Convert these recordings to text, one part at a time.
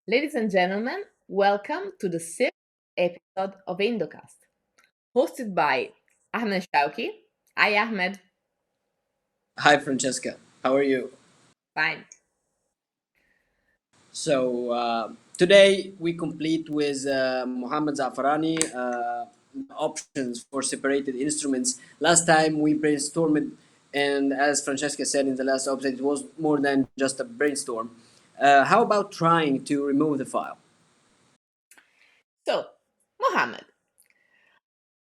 Ladies and gentlemen, welcome to the sixth episode of Endocast, hosted by Ahmed Shauki. Hi, Ahmed. Hi, Francesca. How are you? Fine. Today we complete with Mohamad Zaafrany options for separated instruments. Last time we brainstormed, and as Francesca said in the last episode, it was more than just a brainstorm. How about trying to remove the file? So, Mohammed,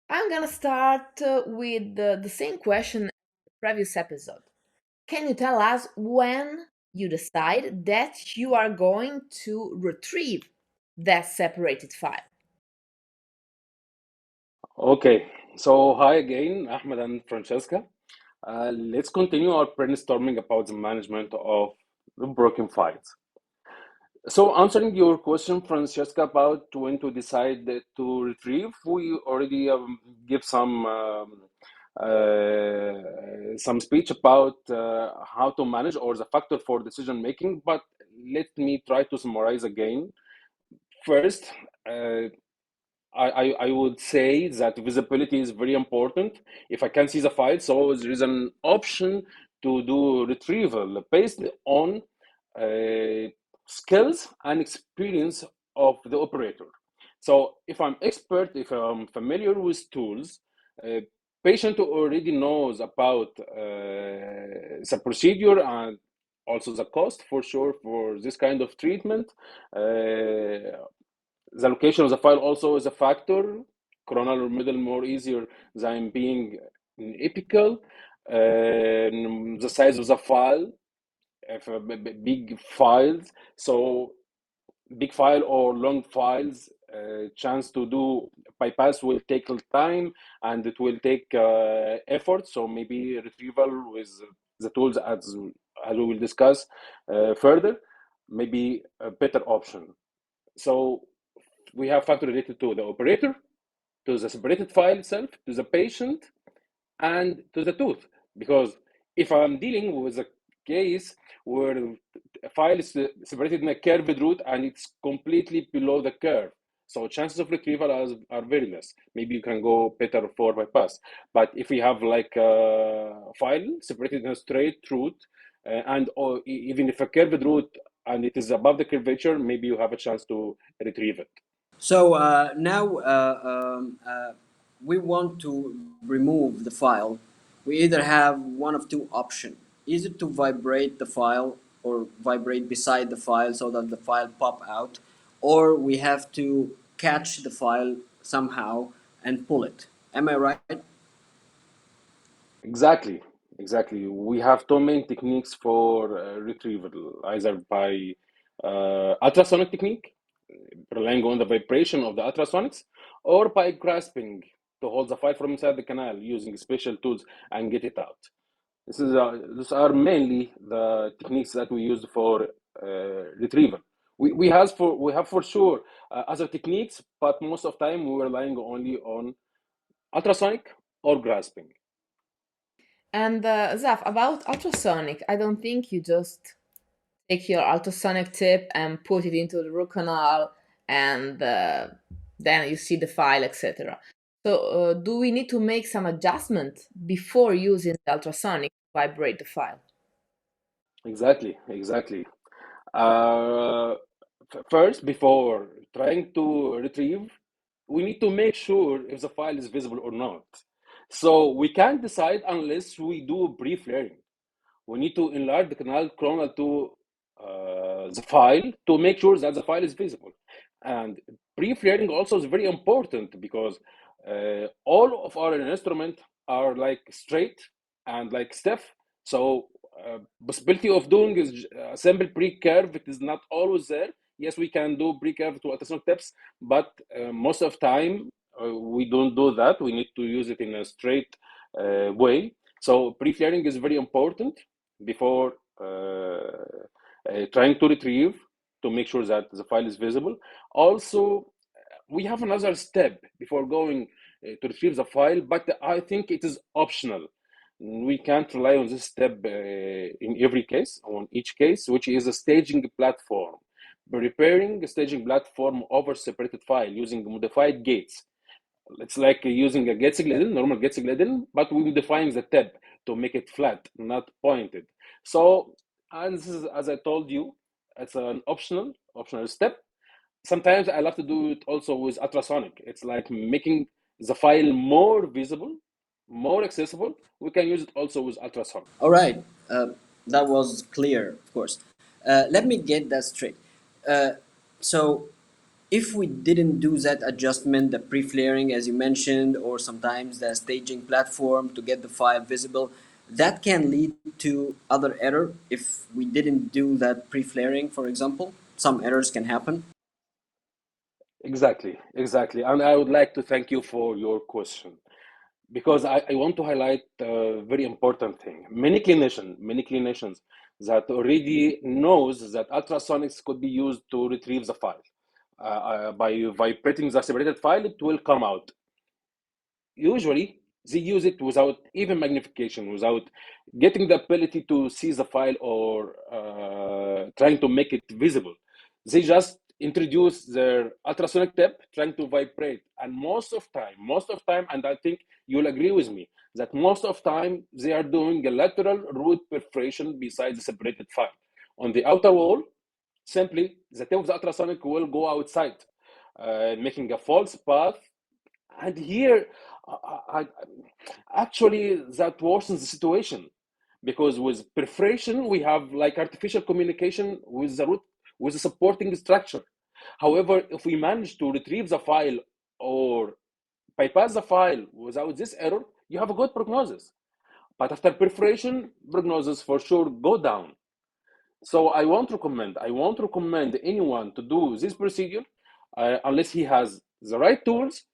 I'm gonna start with the same question as the previous episode. Can you tell us when you decide that you are going to retrieve that separated file? Okay, so hi again, Ahmed and Francesca. Let's continue our brainstorming about the management of the broken files. So, answering your question, Francesca, about when to decide to retrieve, we already give some speech about how to manage or the factor for decision making. But let me try to summarize again. First, I would say that visibility is very important. If I can see the file, so there is an option to do retrieval based on uh, skills and experience of the operator. So if I'm familiar with tools, uh, patient who already knows about the procedure and also the cost for sure for this kind of treatment. The location of the file also is a factor. Coronal or middle more easier than being apical. The size of the file, if big files, so big file or long files, chance to do bypass will take time and it will take effort. So maybe retrieval with the tools as we will discuss further, maybe a better option. So we have factor related to the operator, to the separated file itself, to the patient, and to the tooth. Because if I'm dealing with a case where a file is separated in a curved route and it's completely below the curve, so chances of retrieval are very less. Maybe you can go better for bypass. But if we have like a file separated in a straight route, and or even if a curved route and it is above the curvature, maybe you have a chance to retrieve it. Now we want to remove the file. We either have one of two options: either to vibrate the file or vibrate beside the file so that the file pop out, or we have to catch the file somehow and pull it. Am I right? Exactly, exactly. We have two main techniques for retrieval, either by ultrasonic technique, relying on the vibration of the ultrasonics, or by grasping to hold the file from inside the canal using special tools and get it out. These are mainly the techniques that we use for retrieval. We have for sure other techniques, but most of the time we're relying only on ultrasonic or grasping. And Zaf, about ultrasonic, I don't think you just take your ultrasonic tip and put it into the root canal and then you see the file, etc. So, do we need to make some adjustment before using the ultrasonic to vibrate the file? Exactly, exactly. Uh, First, before trying to retrieve, we need to make sure if the file is visible or not. So we can't decide unless we do brief layering. We need to enlarge the canal cronal to the file to make sure that the file is visible. And brief layering also is very important because all of our instruments are like straight and like stiff. So possibility of doing is a simple pre-curve. It is not always there. Yes, we can do pre-curve to ultrasonic tips, but most of time we don't do that. We need to use it in a straight way. So pre-flaring is very important before trying to retrieve to make sure that the file is visible. Also, we have another step before going to retrieve the file, but I think it is optional. we can't rely on this step in every case, on each case, which is a staging platform. Preparing a staging platform over separated file using modified gates. It's like using a Getz griddle, normal Getz griddle, but we modifying the tip to make it flat, not pointed. So, and this is, as I told you, it's an optional step. Sometimes I love to do it also with ultrasonic. It's like making the file more visible, more accessible. We can use it also with ultrasonic. All right, that was clear, of course. Let me get that straight. Uh, so, if we didn't do that adjustment, the pre-flaring, as you mentioned, or sometimes the staging platform to get the file visible, that can lead to other error. If we didn't do that pre-flaring, for example, some errors can happen. Exactly. And I would like to thank you for your question because I want to highlight a very important thing. Many clinicians that already knows that ultrasonics could be used to retrieve the file. By vibrating the separated file, it will come out. Usually, they use it without even magnification, without getting the ability to see the file or trying to make it visible. They just introduce their ultrasonic tip, trying to vibrate, and most of time, and I think you'll agree with me that most of time they are doing a lateral root perforation beside the separated file. On the outer wall, simply the tip of the ultrasonic will go outside, making a false path. And here, actually, that worsens the situation because with perforation, we have like artificial communication with the root, with the supporting structure. However, if we manage to retrieve the file or bypass the file without this error, you have a good prognosis. But after perforation, prognosis for sure go down. So I won't recommend anyone to do this procedure unless he has the right tools,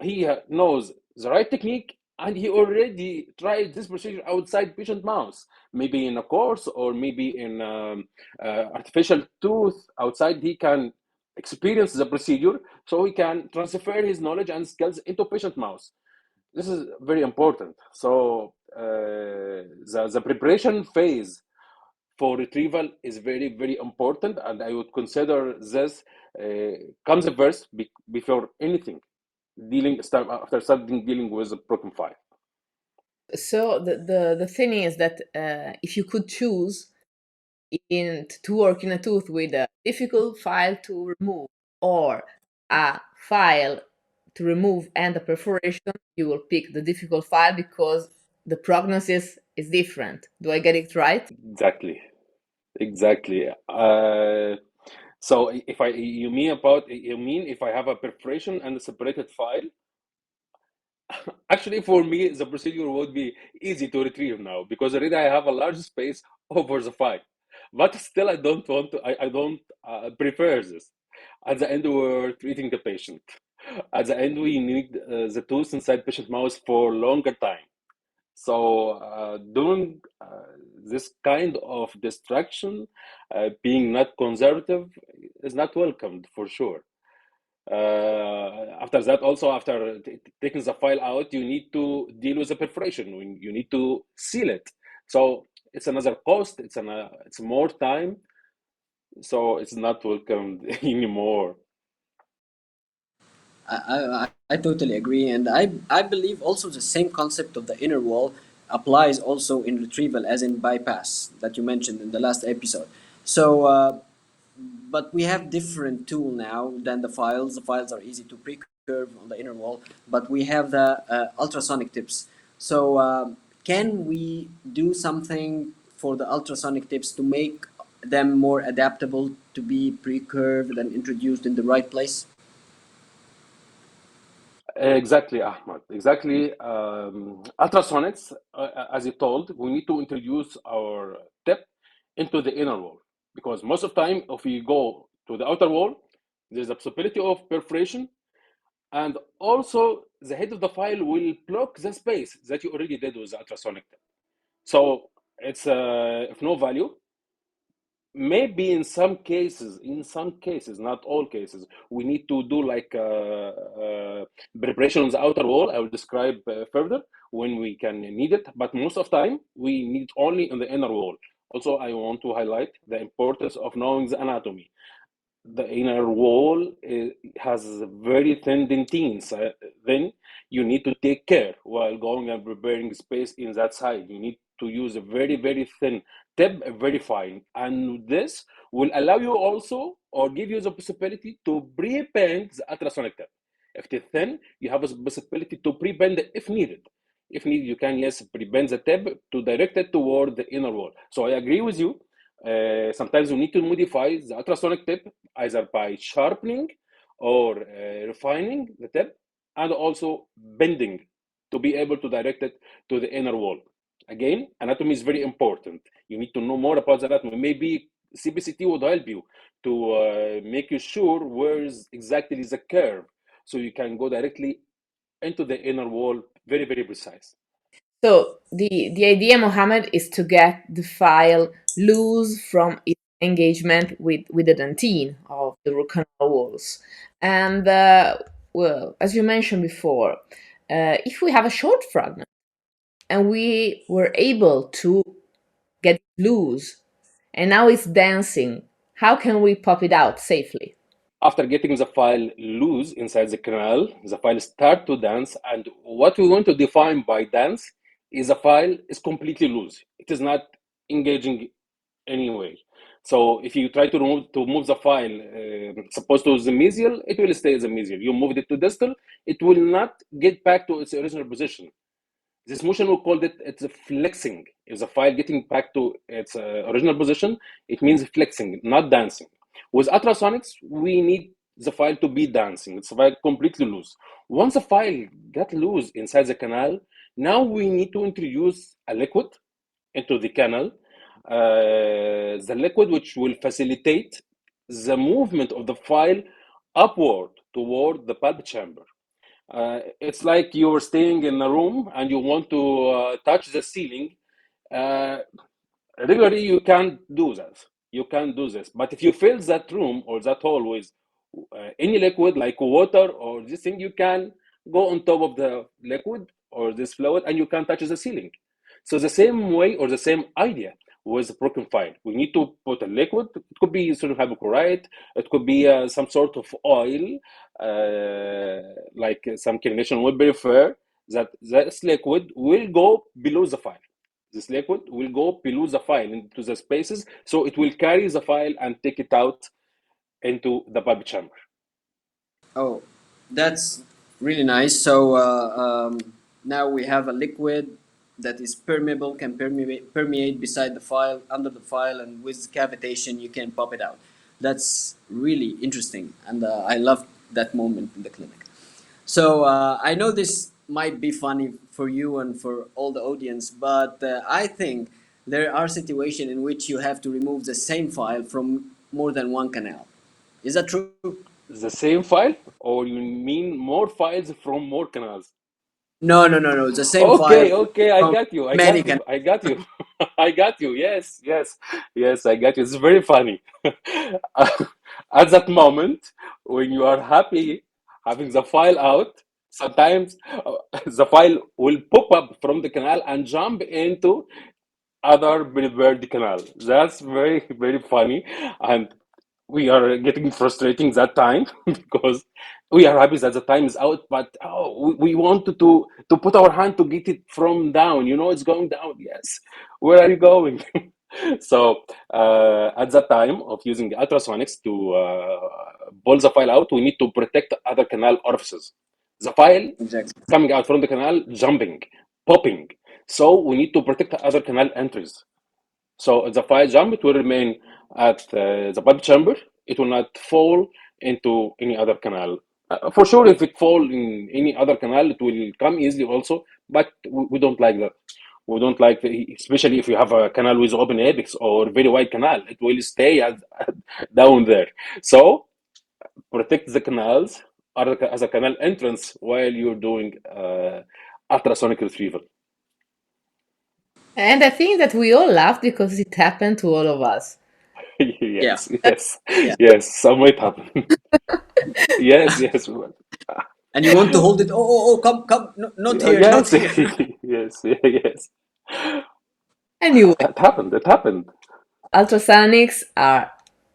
he knows the right technique, and he already tried this procedure outside patient mouse, maybe in a course or maybe in artificial tooth outside. He can experience the procedure so he can transfer his knowledge and skills into patient mouse. This is very important. So the preparation phase for retrieval is very important, and I would consider this comes first before anything after starting dealing with a broken file. So the thing is that if you could choose to work in a tooth with a difficult file to remove or a file to remove and a perforation, you will pick the difficult file because the prognosis is different. Do I get it right? Exactly. So if I you mean if I have a perforation and a separated file, actually for me the procedure would be easy to retrieve now because already I have a large space over the file. But still, I don't prefer this. At the end, we're treating the patient. At the end, we need the tools inside patient mouse for longer time. So doing this kind of distraction, being not conservative, is not welcomed for sure. After that, also after taking the file out, you need to deal with the perforation. You need to seal it. So it's another cost. It's more time. So it's not welcomed anymore. I totally agree, and I believe also the same concept of the inner wall applies also in retrieval as in bypass that you mentioned in the last episode. So, but we have different tool now than the files. The files are easy to pre-curve on the inner wall, but we have the ultrasonic tips. So, can we do something for the ultrasonic tips to make them more adaptable to be pre-curved and introduced in the right place? Exactly, Ahmad. Exactly. Ultrasonics, as you told, we need to introduce our tip into the inner wall because most of the time, if we go to the outer wall, there's a possibility of perforation, and also the head of the file will block the space that you already did with the ultrasonic tip. So it's of no value. Maybe in some cases, not all cases, we need to do like preparation on the outer wall. I will describe further. when we can need it, but most of time we need it only in the inner wall. Also, I want to highlight the importance of knowing the anatomy. The inner wall has very thin dentines. Then you need to take care while going and preparing space in that side. You need to use a very, very thin tip, very fine. And this will allow you also or give you the possibility to pre-bend the ultrasonic tip. If it's thin, you have a possibility to pre-bend it if needed. If needed, you can, yes, pre-bend the tip to direct it toward the inner wall. So I agree with you. Sometimes we need to modify the ultrasonic tip either by sharpening or refining the tip and also bending to be able to direct it to the inner wall. Again, anatomy is very important. You need to know more about the anatomy. Maybe CBCT would help you to make you sure where is exactly the curve so you can go directly into the inner wall, very, very precise. So the idea, Mohammed, is to get the file loose from its engagement with the dentine of the root canal walls. And well, as you mentioned before, if we have a short fragment and we were able to get it loose and now it's dancing, how can we pop it out safely? After getting the file loose inside the canal, the file start to dance, and what we want to define by dance is the file is completely loose. It is not engaging anyway. So if you try to move the file, supposed to the mesial, it will stay as a mesial. You moved it to distal, it will not get back to its original position. This motion we called it's a flexing. Is the file getting back to its original position? It means flexing, not dancing. With ultrasonics, we need the file to be dancing. It's a file completely loose. Once the file got loose inside the canal, now we need to introduce a liquid into the canal. The liquid which will facilitate the movement of the file upward toward the pulp chamber. It's like you're staying in a room and you want to touch the ceiling. Uh, Regularly, you can't do that. You can't do this. But if you fill that room or that hall with any liquid like water or this thing, you can go on top of the liquid or this fluid and you can touch the ceiling. So the same way or the same idea with the broken file. We need to put a liquid. It could be sodium hypochlorite. It could be some sort of oil, like some clinician would prefer that this liquid will go below the file. This liquid will go below the file into the spaces, so it will carry the file and take it out into the pulp chamber. Oh, that's really nice. So now we have a liquid that is permeable, can permeate beside the file, under the file, and with cavitation you can pop it out. That's really interesting, and I love that moment in the clinic. So I know this might be funny for you and for all the audience, but I think there are situations in which you have to remove the same file from more than one canal. Is that true? The same file, or you mean more files from more canals? No, no, no, no. The same file Okay, okay, I from got you, I many got you, canals. I got you, I got you. Yes, yes, yes, I got you. It's very funny. At that moment, when you are happy having the file out, sometimes the file will pop up from the canal and jump into other prepared canal. That's very, very funny. And we are getting frustrating that time because we are happy that the time is out, but we wanted to put our hand to get it from down. You know, it's going down. Yes, where are you going? So at that time of using ultrasonics to pull the file out, we need to protect other canal orifices. The file Exactly. coming out from the canal, jumping, popping. So we need to protect the other canal entries. So the file jump, it will remain at the pulp chamber. It will not fall into any other canal. For sure, if it fall in any other canal, it will come easily also, but we don't like that. We don't like, especially if you have a canal with open apex or very wide canal, it will stay down there. So protect the canals as a canal entrance while you're doing ultrasonic retrieval. And I think that we all laughed because it happened to all of us. Yeah. Yes, yes, Yeah. yes. Some might happen. Yes, yes, And you want to hold it. Oh, oh, oh, come, come. No, not here, not yes, here. Yes, yes. Anyway, It happened. It happened. ultrasonics are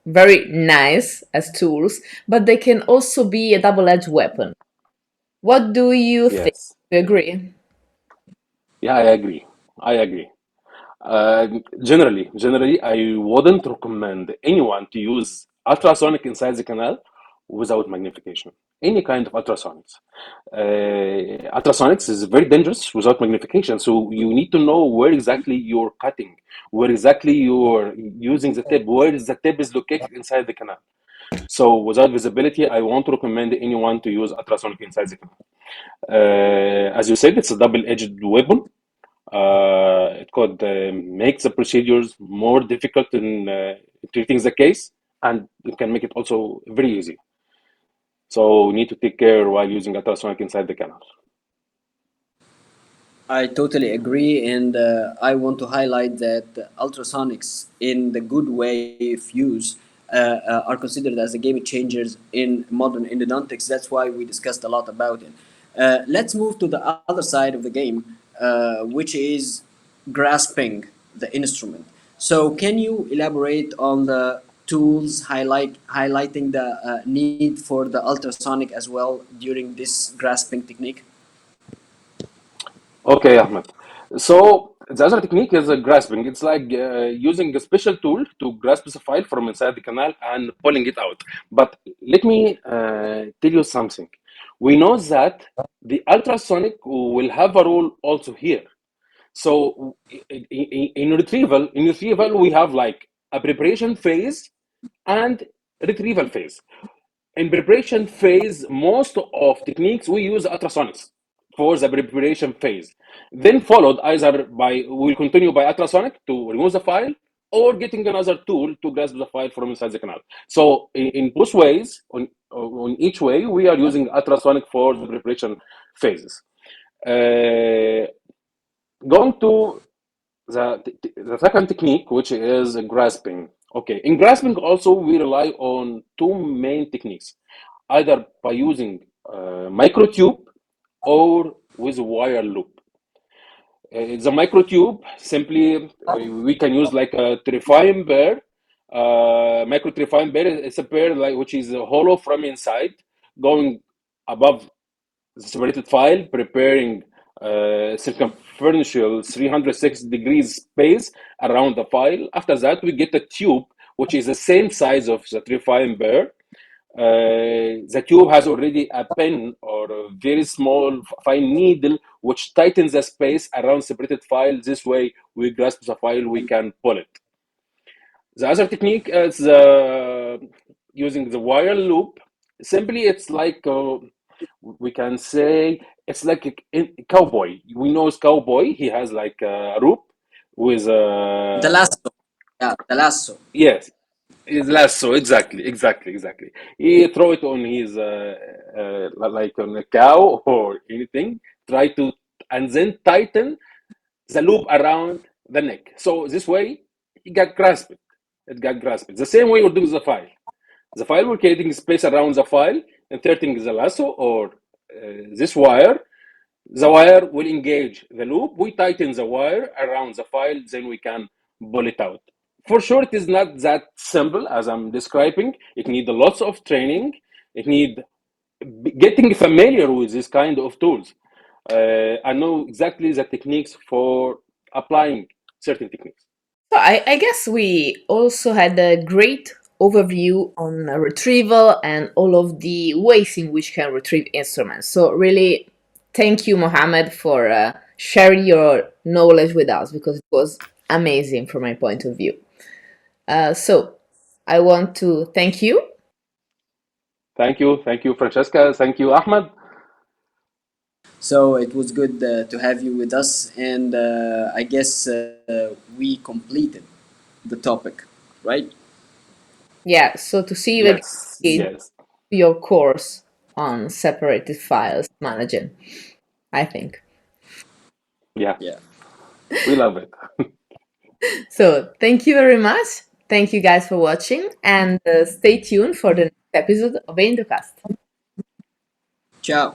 very nice as tools, but they can also be a double-edged weapon. What do you think? Yes. Do you agree? Yeah, I agree. I agree. Uh, generally, I wouldn't recommend anyone to use ultrasonic inside the canal without magnification. Any kind of ultrasonics. Ultrasonics is very dangerous without magnification. So you need to know where exactly you're cutting, where exactly you're using the tip, where is the tip is located inside the canal. So without visibility, I won't recommend anyone to use ultrasonic inside the canal. As you said, it's a double-edged weapon. It could make the procedures more difficult in treating the case, and it can make it also very easy. So we need to take care while using ultrasonic inside the canal. I totally agree, and I want to highlight that ultrasonics, in the good way if used, are considered as the game changers in modern endodontics. That's why we discussed a lot about it. Let's move to the other side of the game, which is grasping the instrument. So, can you elaborate on the tools highlighting the need for the ultrasonic as well during this grasping technique? Okay, Ahmed. So the other technique is grasping. It's like using a special tool to grasp the file from inside the canal and pulling it out. But let me tell you something. We know that the ultrasonic will have a role also here. So in retrieval, we have like a preparation phase and retrieval phase. In preparation phase, most of techniques we use ultrasonics for the preparation phase. Then followed either by we'll continue by ultrasonic to remove the file or getting another tool to grasp the file from inside the canal. So in both ways, on each way, we are using ultrasonic for the preparation phases. Uh, Going to the second technique, which is grasping. Okay, in grasping also we rely on two main techniques, either by using microtube or with a wire loop. The microtube simply we can use like a terrifying bear. Micro terrifying bear is a bear like which is hollow from inside, going above separated file, preparing circumferential 306 degrees space around the file. After that, we get a tube, which is the same size of the trifine bear. The tube has already a pen or a very small fine needle which tightens the space around separated file. This way, we grasp the file, we can pull it. The other technique is using the wire loop. Simply, it's like we can say it's like a cowboy. We know it's cowboy. He has like a rope with The a lasso. Yeah, the lasso. yes, his lasso. Exactly. He throw it on his like on a cow or anything. Try to and then tighten the loop around the neck. So this way, it got grasped. It got grasped. The same way we're doing the file. The file we're creating space around the file, inserting the lasso or this wire. The wire will engage the loop. We tighten the wire around the file, then we can pull it out. For sure, it is not that simple as I'm describing. It needs lots of training. It needs getting familiar with this kind of tools. I know exactly the techniques for applying certain techniques. So I guess we also had a great overview on retrieval and all of the ways in which can retrieve instruments. So really, thank you, Mohammed, for sharing your knowledge with us because it was amazing from my point of view. So I want to thank you. Thank you, Francesca. Thank you, Ahmed. So it was good to have you with us, and I guess we completed the topic, right? Yeah, so to see you again Yes, in yes, your course on separated files managing, I think. yeah. Yeah. We love it. So thank you very much. Thank you guys for watching and stay tuned for the next episode of Endocast. Ciao.